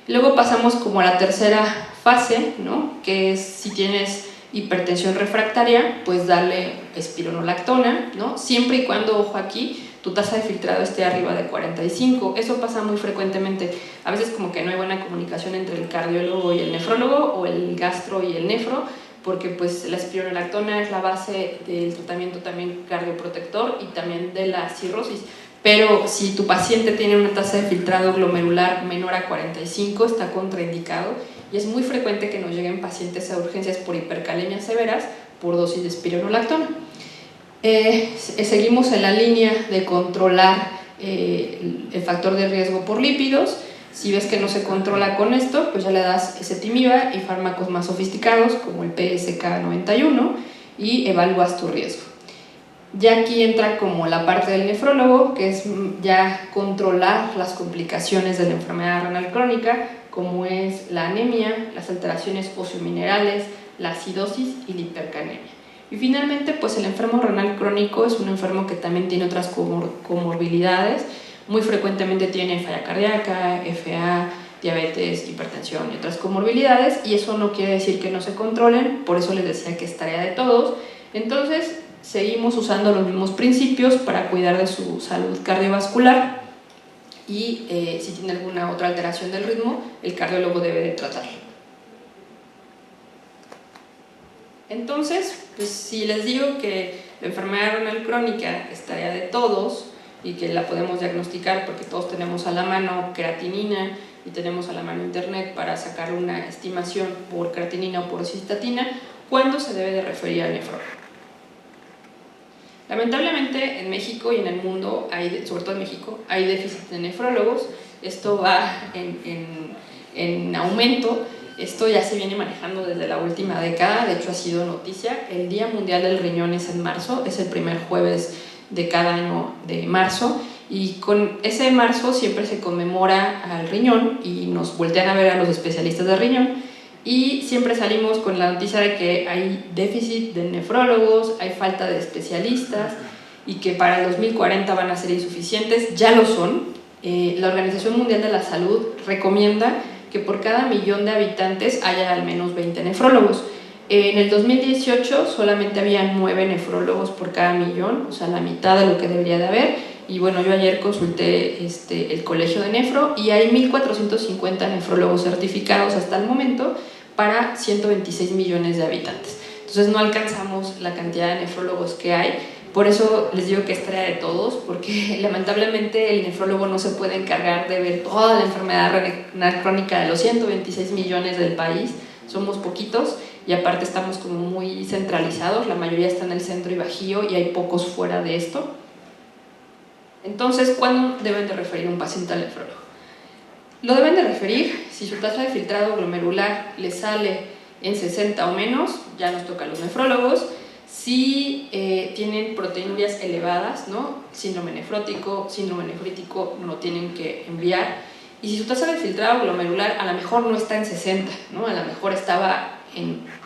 Luego pasamos como a la tercera fase, ¿no? Que es si tienes hipertensión refractaria, pues darle espironolactona, ¿no? Siempre y cuando, ojo aquí, tu tasa de filtrado esté arriba de 45. Eso pasa muy frecuentemente. A veces como que no hay buena comunicación entre el cardiólogo y el nefrólogo, o el gastro y el nefro, porque pues la espironolactona es la base del tratamiento también cardioprotector y también de la cirrosis. Pero si tu paciente tiene una tasa de filtrado glomerular menor a 45, está contraindicado, y es muy frecuente que nos lleguen pacientes a urgencias por hipercalemias severas por dosis de espironolactona. Seguimos en la línea de controlar el factor de riesgo por lípidos. Si ves que no se controla con esto, pues ya le das ezetimiba y fármacos más sofisticados como el PSK91 y evalúas tu riesgo. Ya aquí entra como la parte del nefrólogo, que es ya controlar las complicaciones de la enfermedad renal crónica, como es la anemia, las alteraciones osteominerales, la acidosis y la hipercalemia. Y finalmente, pues el enfermo renal crónico es un enfermo que también tiene otras comorbilidades, muy frecuentemente tiene falla cardíaca, FA, diabetes, hipertensión y otras comorbilidades, y eso no quiere decir que no se controlen, por eso les decía que es tarea de todos. Entonces, seguimos usando los mismos principios para cuidar de su salud cardiovascular y si tiene alguna otra alteración del ritmo, el cardiólogo debe de tratarlo. Entonces, pues si les digo que la enfermedad renal crónica es tarea de todos y que la podemos diagnosticar porque todos tenemos a la mano creatinina y tenemos a la mano internet para sacar una estimación por creatinina o por cistatina, ¿cuándo se debe de referir al nefrólogo? Lamentablemente en México y en el mundo, sobre todo en México, hay déficit de nefrólogos. Esto va en aumento. Esto ya se viene manejando desde la última década, de hecho ha sido noticia. El Día Mundial del Riñón es en marzo, es el primer jueves de cada año de marzo, y con ese marzo siempre se conmemora al riñón y nos voltean a ver a los especialistas de riñón, y siempre salimos con la noticia de que hay déficit de nefrólogos, hay falta de especialistas y que para el 2040 van a ser insuficientes. Ya lo son. La Organización Mundial de la Salud recomienda que por cada 1.000.000 de habitantes haya al menos 20 nefrólogos. En el 2018 solamente había 9 nefrólogos por cada 1.000.000, o sea, la mitad de lo que debería de haber. Y bueno, yo ayer consulté el colegio de nefro y hay 1.450 nefrólogos certificados hasta el momento para 126 millones de habitantes. Entonces no alcanzamos la cantidad de nefrólogos que hay. Por eso les digo que es tarea de todos, porque lamentablemente el nefrólogo no se puede encargar de ver toda la enfermedad renal crónica de los 126 millones del país. Somos poquitos y aparte estamos como muy centralizados, la mayoría está en el centro y Bajío y hay pocos fuera de esto. Entonces, ¿cuándo deben de referir un paciente al nefrólogo? Lo deben de referir si su tasa de filtrado glomerular le sale en 60 o menos, ya nos toca a los nefrólogos. Si tienen proteinurias elevadas, ¿no? Síndrome nefrótico, síndrome nefrítico, no tienen que enviar. Y si su tasa de filtrado glomerular a lo mejor no está en 60, ¿no? A lo mejor estaba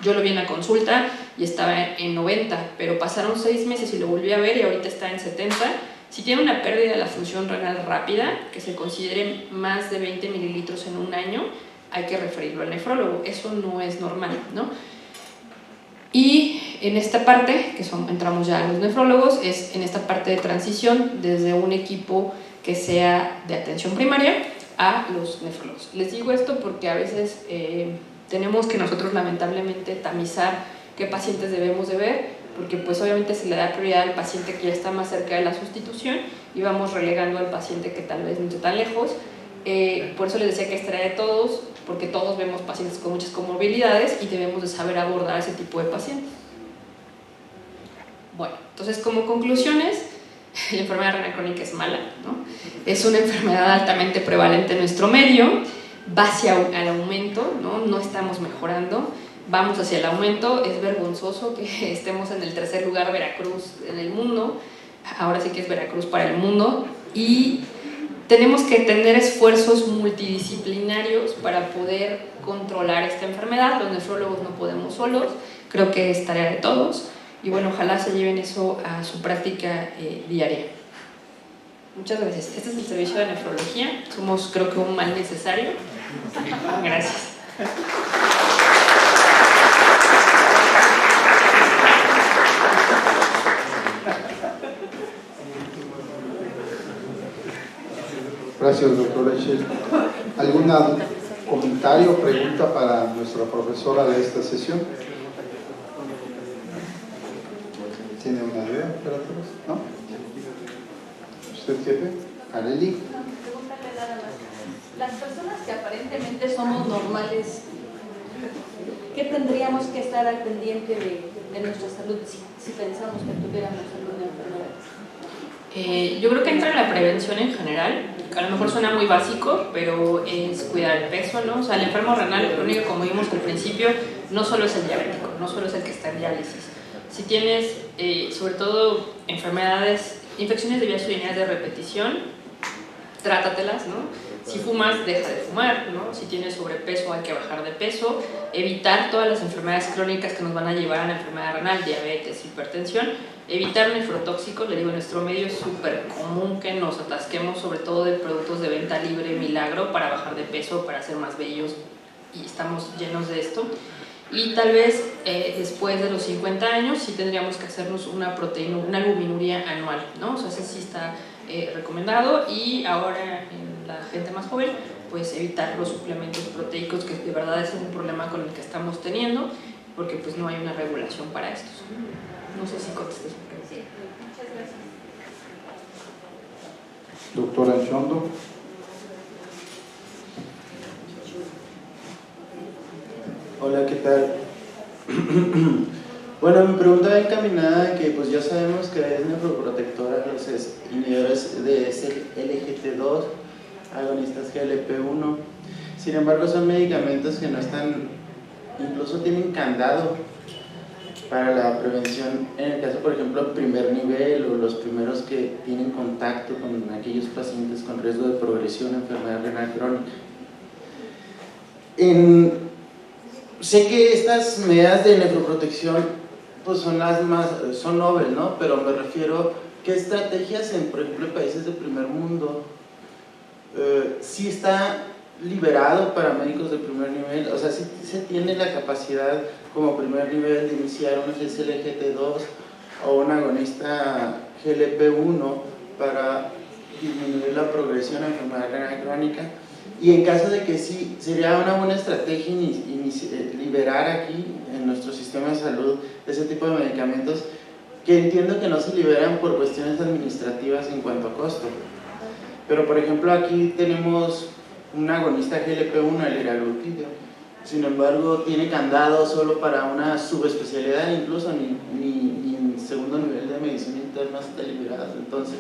yo lo vi en la consulta y estaba en 90, pero pasaron 6 meses y lo volví a ver y ahorita está en 70. Si tiene una pérdida de la función renal rápida, que se considere más de 20 mililitros en un año, hay que referirlo al nefrólogo. Eso no es normal, ¿no? Y en esta parte, entramos ya a los nefrólogos, es en esta parte de transición desde un equipo que sea de atención primaria a los nefrólogos. Les digo esto porque a veces tenemos que nosotros lamentablemente tamizar qué pacientes debemos de ver, porque pues obviamente se le da prioridad al paciente que ya está más cerca de la sustitución y vamos relegando al paciente que tal vez no esté tan lejos. Por eso les decía que es tarea de todos, porque todos vemos pacientes con muchas comorbilidades y debemos de saber abordar ese tipo de pacientes. Bueno, entonces como conclusiones, la enfermedad renal crónica es mala, ¿no? Es una enfermedad altamente prevalente en nuestro medio, va hacia el aumento, ¿no? No estamos mejorando, vamos hacia el aumento. Es vergonzoso que estemos en el 3er lugar Veracruz en el mundo, ahora sí que es Veracruz para el mundo, y tenemos que tener esfuerzos multidisciplinarios para poder controlar esta enfermedad. Los nefrólogos no podemos solos, creo que es tarea de todos y bueno, ojalá se lleven eso a su práctica diaria. Muchas gracias. Este es el servicio de nefrología, somos creo que un mal necesario. Gracias. Gracias, doctora Echel. ¿Algún comentario o pregunta para nuestra profesora de esta sesión? ¿Tiene una idea para todos? ¿No? ¿Usted, jefe? ¿Areli? Pregúntale nada más. Las personas que aparentemente somos normales, ¿qué tendríamos que estar al pendiente de nuestra salud si pensamos que tuviéramos alguna enfermedad? Yo creo que entra en la prevención en general. A lo mejor suena muy básico, pero es cuidar el peso, ¿no? O sea, el enfermo renal crónico, como vimos al principio, no solo es el diabético, no solo es el que está en diálisis. Si tienes, sobre todo, infecciones de vías urinarias de repetición, trátatelas, ¿no? Si fumas, deja de fumar, ¿no? Si tienes sobrepeso, hay que bajar de peso, evitar todas las enfermedades crónicas que nos van a llevar a la enfermedad renal, diabetes, hipertensión, evitar nefrotóxicos. Le digo, en nuestro medio es súper común que nos atasquemos sobre todo de productos de venta libre, milagro, para bajar de peso, para ser más bellos, y estamos llenos de esto. Y tal vez después de los 50 años sí tendríamos que hacernos una albuminuria anual, ¿no? O sea, ese sí está recomendado. Y ahora en la gente más joven, pues evitar los suplementos proteicos, que de verdad ese es un problema con el que estamos teniendo, porque pues no hay una regulación para estos. No sé si contesté su pregunta. Sí, muchas gracias. Doctora Chondo. Hola, ¿qué tal? Bueno, mi pregunta va encaminada que pues ya sabemos que es nefroprotectora los inhibidores de SGLT2, agonistas GLP-1. Sin embargo, son medicamentos que no están, incluso tienen candado para la prevención, en el caso, por ejemplo, primer nivel o los primeros que tienen contacto con aquellos pacientes con riesgo de progresión a enfermedad renal crónica. Sé que estas medidas de nefroprotección pues son novel, ¿no? Pero me refiero, ¿qué estrategias por ejemplo, en países de primer mundo sí está liberado para médicos de primer nivel? O sea, sí se tiene la capacidad como primer nivel de iniciar un SGLT2 o un agonista GLP-1 para disminuir la progresión a enfermedad renal crónica. Y en caso de que sí, sería una buena estrategia liberar aquí en nuestro sistema de salud ese tipo de medicamentos, que entiendo que no se liberan por cuestiones administrativas en cuanto a costo. Pero por ejemplo aquí tenemos un agonista GLP-1, el liraglutide. Sin embargo, tiene candado solo para una subespecialidad, incluso ni en segundo nivel de medicina interna está liberado. Entonces,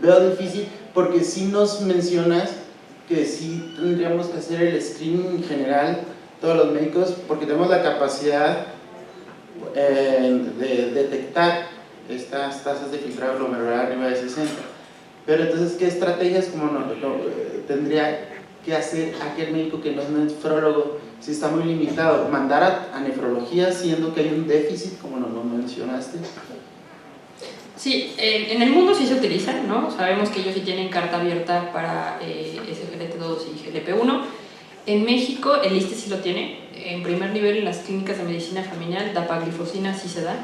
veo difícil porque sí nos mencionas que sí tendríamos que hacer el screening general, todos los médicos, porque tenemos la capacidad de detectar estas tasas de filtrado glomerular arriba de 60. Pero entonces, ¿qué estrategias tendría que hacer aquel médico que no es nefrólogo si está muy limitado? ¿Mandar a nefrología siendo que hay un déficit, como nos lo mencionaste? Sí, en el mundo sí se utilizan, ¿no? Sabemos que ellos sí tienen carta abierta para SGLT2 y GLP-1. En México el ISSSTE sí lo tiene. En primer nivel, en las clínicas de medicina familiar, dapaglifosina sí se da.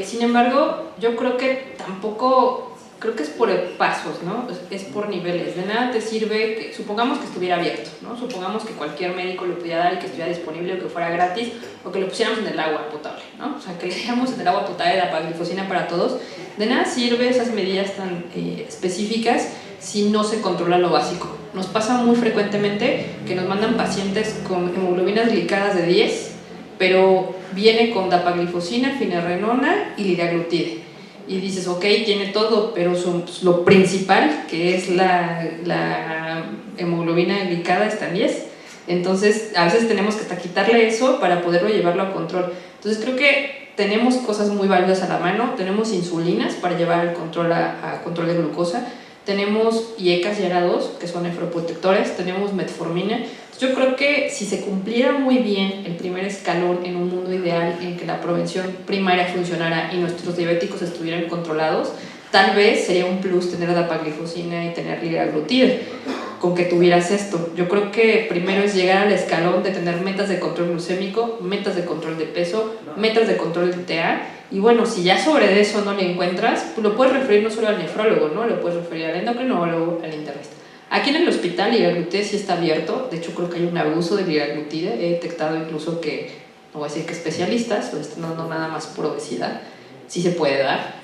Sin embargo, yo creo que tampoco, creo que es por pasos, ¿no? Es por niveles. De nada te sirve que, supongamos que estuviera abierto, ¿no? Supongamos que cualquier médico lo pudiera dar y que estuviera disponible o que fuera gratis, o que lo pusiéramos en el agua potable, ¿no? O sea, que le diéramos en el agua potable dapaglifosina para todos. De nada sirve esas medidas tan específicas si no se controla lo básico. Nos pasa muy frecuentemente que nos mandan pacientes con hemoglobinas glicadas de 10, pero viene con dapaglifosina, finerenona y liraglutide. Y dices, ok, tiene todo, pero lo principal, que es la hemoglobina glicada, está en 10. Entonces, a veces tenemos que hasta quitarle eso para poderlo llevarlo a control. Entonces, creo que tenemos cosas muy valiosas a la mano. Tenemos insulinas para llevar el control a control de glucosa. Tenemos IECAS y ARA2, que son nefroprotectores. Tenemos metformina. Yo creo que si se cumpliera muy bien el primer escalón en un mundo ideal en que la prevención primaria funcionara y nuestros diabéticos estuvieran controlados, tal vez sería un plus tener dapaglifosina y tener liraglutide con que tuvieras esto. Yo creo que primero es llegar al escalón de tener metas de control glucémico, metas de control de peso, metas de control de TA, y bueno, si ya sobre eso no le encuentras, pues lo puedes referir no solo al nefrólogo, ¿no? Lo puedes referir al endocrinólogo, al internista. Aquí en el hospital liraglutide sí está abierto. De hecho creo que hay un abuso de liraglutide. He detectado incluso que, no voy a decir que especialistas, lo están dando nada más por obesidad. Sí se puede dar,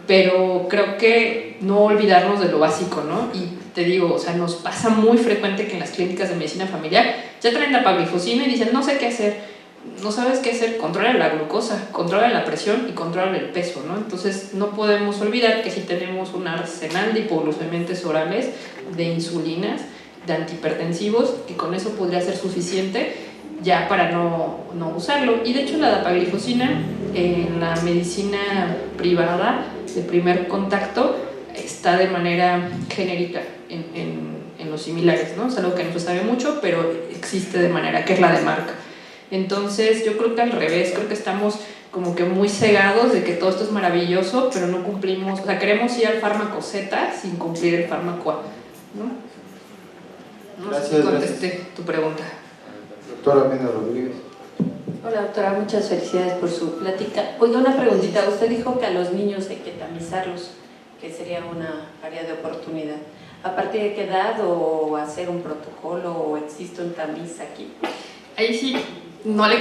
pero creo que no olvidarnos de lo básico, ¿no? Y te digo, o sea, nos pasa muy frecuente que en las clínicas de medicina familiar ya traen dapaglifosina y dicen, no sé qué hacer. No sabes qué hacer, controla la glucosa, controla la presión y controla el peso, ¿no? Entonces no podemos olvidar que si tenemos un arsenal de hipoglucemiantes orales, de insulinas, de antihipertensivos, que con eso podría ser suficiente ya para no usarlo. Y de hecho la dapaglifosina en la medicina privada de primer contacto está de manera genérica en los similares, ¿no? Es algo que no se sabe mucho, pero existe de manera que es la de marca. Entonces yo creo que al revés, creo que estamos como que muy cegados de que todo esto es maravilloso, pero no cumplimos, o sea, queremos ir al fármaco Z sin cumplir el fármaco A, ¿no? No sé si contesté tu pregunta. Doctora Mena Rodríguez. Hola doctora, muchas felicidades por su plática. Oiga, una preguntita, usted dijo que a los niños hay que tamizarlos, que sería una área de oportunidad. ¿A partir de qué edad o hacer un protocolo o existe un tamiz aquí? Ahí sí, no le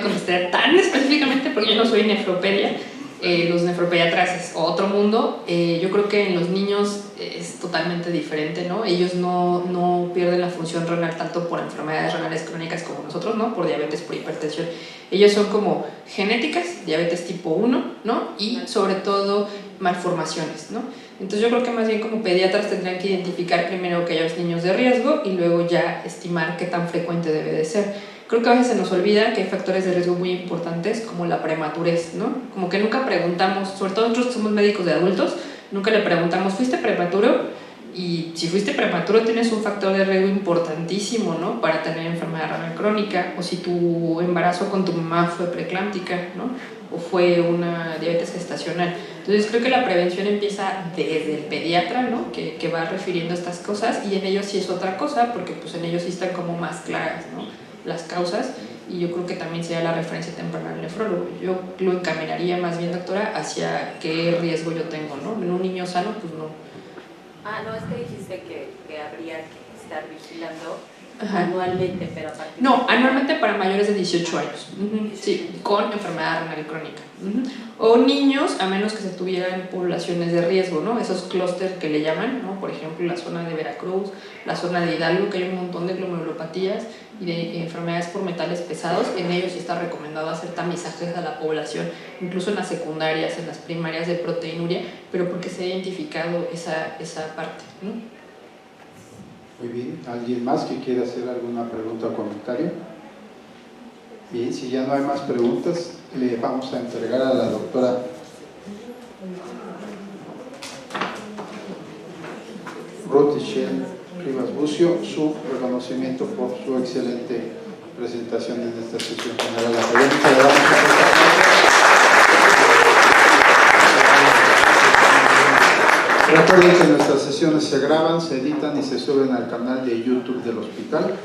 contestaré tan específicamente porque yo no soy nefropedia. Los nefropediatras es otro mundo. Yo creo que en los niños es totalmente diferente, ¿no? Ellos no pierden la función renal tanto por enfermedades renales crónicas como nosotros, ¿no? Por diabetes, por hipertensión. Ellos son como genéticas, diabetes tipo 1, ¿no? Y sobre todo malformaciones, ¿no? Entonces yo creo que más bien como pediatras tendrían que identificar primero aquellos niños de riesgo y luego ya estimar qué tan frecuente debe de ser. Creo que a veces se nos olvida que hay factores de riesgo muy importantes como la prematurez, ¿no? Como que nunca preguntamos, sobre todo nosotros que somos médicos de adultos, nunca le preguntamos, ¿fuiste prematuro? Y si fuiste prematuro tienes un factor de riesgo importantísimo, ¿no? Para tener enfermedad renal crónica, o si tu embarazo con tu mamá fue preeclámptica, ¿no? O fue una diabetes gestacional. Entonces creo que la prevención empieza desde el pediatra, ¿no? Que va refiriendo estas cosas, y en ellos sí es otra cosa, porque pues en ellos sí están como más claras, ¿no? Las causas, y yo creo que también sería la referencia temprana al nefrólogo. Yo lo encaminaría más bien, doctora, hacia qué riesgo yo tengo, ¿no? En un niño sano, pues no. No, es que dijiste que habría que estar vigilando Ajá. anualmente, pero a partir No, anualmente para mayores de 18 años, sí, con enfermedad renal crónica. O niños, a menos que se tuvieran poblaciones de riesgo, ¿no? Esos clústeres que le llaman, ¿no? Por ejemplo, la zona de Veracruz, la zona de Hidalgo, que hay un montón de glomerulopatías y de enfermedades por metales pesados. En ellos sí está recomendado hacer tamizajes a la población, incluso en las secundarias, en las primarias de proteinuria, pero porque se ha identificado esa parte, ¿no? Muy bien. ¿Alguien más que quiera hacer alguna pregunta o comentario? Bien, si ya no hay más preguntas, le vamos a entregar a la doctora Ruth Michelle Rivas Bucio su reconocimiento por su excelente presentación en esta sesión general académica. Le damos un aplauso. Recuerden que nuestras sesiones se graban, se editan y se suben al canal de YouTube del hospital.